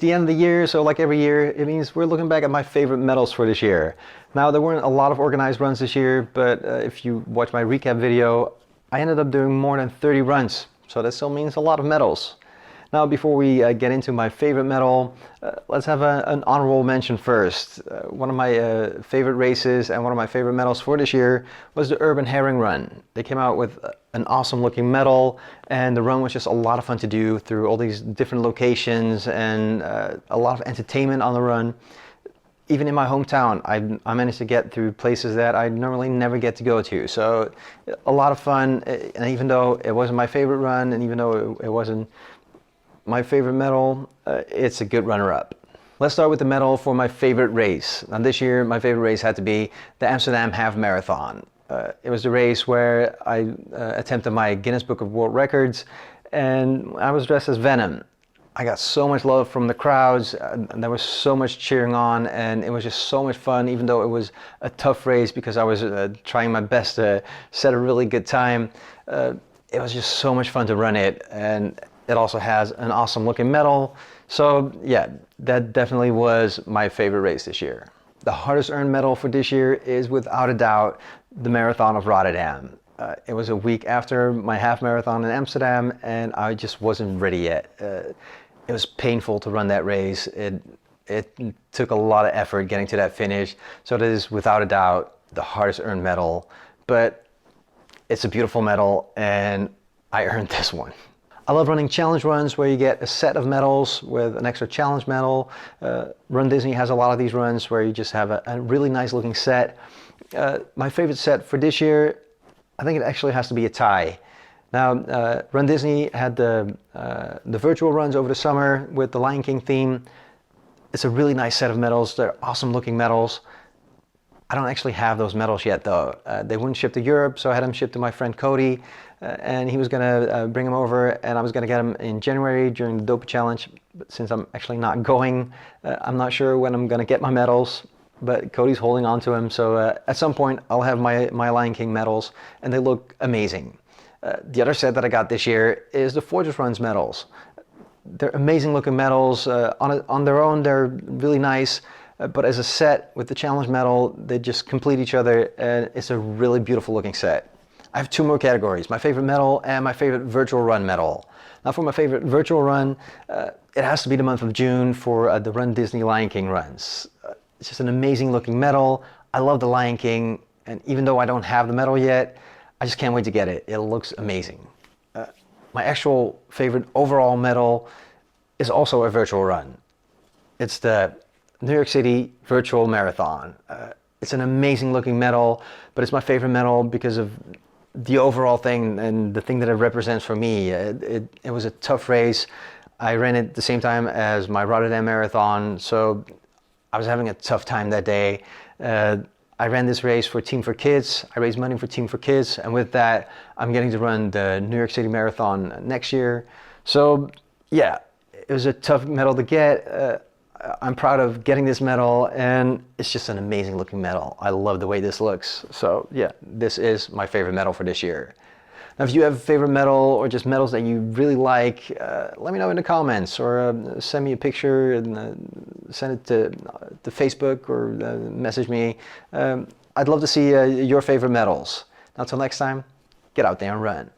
The end of the year, so like every year, it means we're looking back at my favorite medals for this year. Now, there weren't a lot of organized runs this year, but if you watch my recap video, I ended up doing more than 30 runs, so that still means a lot of medals. Now, before we get into my favorite medal, let's have an honorable mention first. One of my favorite races and one of my favorite medals for this year was the Urban Herring Run. They came out with an awesome looking medal, and the run was just a lot of fun to do through all these different locations and a lot of entertainment on the run. Even in my hometown, I managed to get through places that I normally never get to go to. So a lot of fun, and even though it wasn't my favorite run, and even though it wasn't my favorite medal, it's a good runner-up. Let's start with the medal for my favorite race. Now this year, my favorite race had to be the Amsterdam Half Marathon. It was the race where I attempted my Guinness Book of World Records, and I was dressed as Venom. I got so much love from the crowds, and there was so much cheering on, and it was just so much fun, even though it was a tough race because I was trying my best to set a really good time. It was just so much fun to run it, and it also has an awesome looking medal. So yeah, that definitely was my favorite race this year. The hardest earned medal for this year is without a doubt the Marathon of Rotterdam. It was a week after my half marathon in Amsterdam, and I just wasn't ready yet. It was painful to run that race. It took a lot of effort getting to that finish. So it is without a doubt the hardest earned medal, but it's a beautiful medal and I earned this one. I love running challenge runs where you get a set of medals with an extra challenge medal. Run Disney has a lot of these runs where you just have a really nice looking set. My favorite set for this year, I think it actually has to be a tie. Now, Run Disney had the virtual runs over the summer with the Lion King theme. It's a really nice set of medals. They're awesome looking medals. I don't actually have those medals yet though. They wouldn't ship to Europe, so I had them shipped to my friend Cody, and he was gonna bring them over, and I was gonna get them in January during the Dopey Challenge. But since I'm actually not going, I'm not sure when I'm gonna get my medals, but Cody's holding on to them, so at some point I'll have my Lion King medals, and they look amazing. The other set that I got this year is the Fortress Runs medals. They're amazing looking medals. On their own, they're really nice. But as a set with the challenge medal, they just complete each other, and it's a really beautiful looking set. I have two more categories, my favorite medal and my favorite virtual run medal. Now for my favorite virtual run, it has to be the month of June for the Run Disney Lion King runs. It's just an amazing looking medal. I love the Lion King, and even though I don't have the medal yet, I just can't wait to get it. It looks amazing. My actual favorite overall medal is also a virtual run. It's the New York City Virtual Marathon. It's an amazing looking medal, but it's my favorite medal because of the overall thing and the thing that it represents for me. It was a tough race. I ran it at the same time as my Rotterdam Marathon, so I was having a tough time that day. I ran this race for Team for Kids. I raised money for Team for Kids, and with that, I'm getting to run the New York City Marathon next year. So yeah, it was a tough medal to get. I'm proud of getting this medal, and it's just an amazing looking medal. I love the way this looks. So yeah, this is my favorite medal for this year. Now, if you have a favorite medal or just medals that you really like, let me know in the comments, or send me a picture and send it to Facebook, or message me. I'd love to see your favorite medals. Now, until next time, get out there and run.